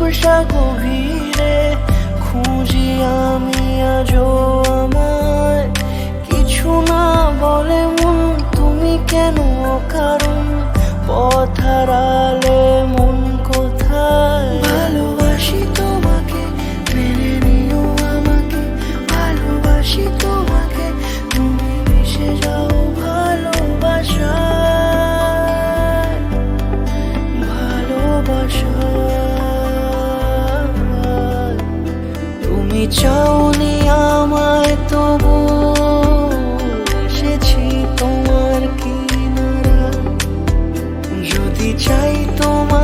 ঝাপসা গভীরে খুঁজি আমি আজও আমায়। কিছু না বলে মন, তুমি কেন অকারণ পথ হারালে মন কোথায়? ভালোবাসি তোমাকে, মেনে নিও আমাকে, ভালোবাসি তোমাকে, তুমি মিশে যাও ভালোবাসায়, ভালোবাসায়। তুমি চাওনি আমায়, তবু এসেছি তোমার কিনারা। যদি চাই তোমার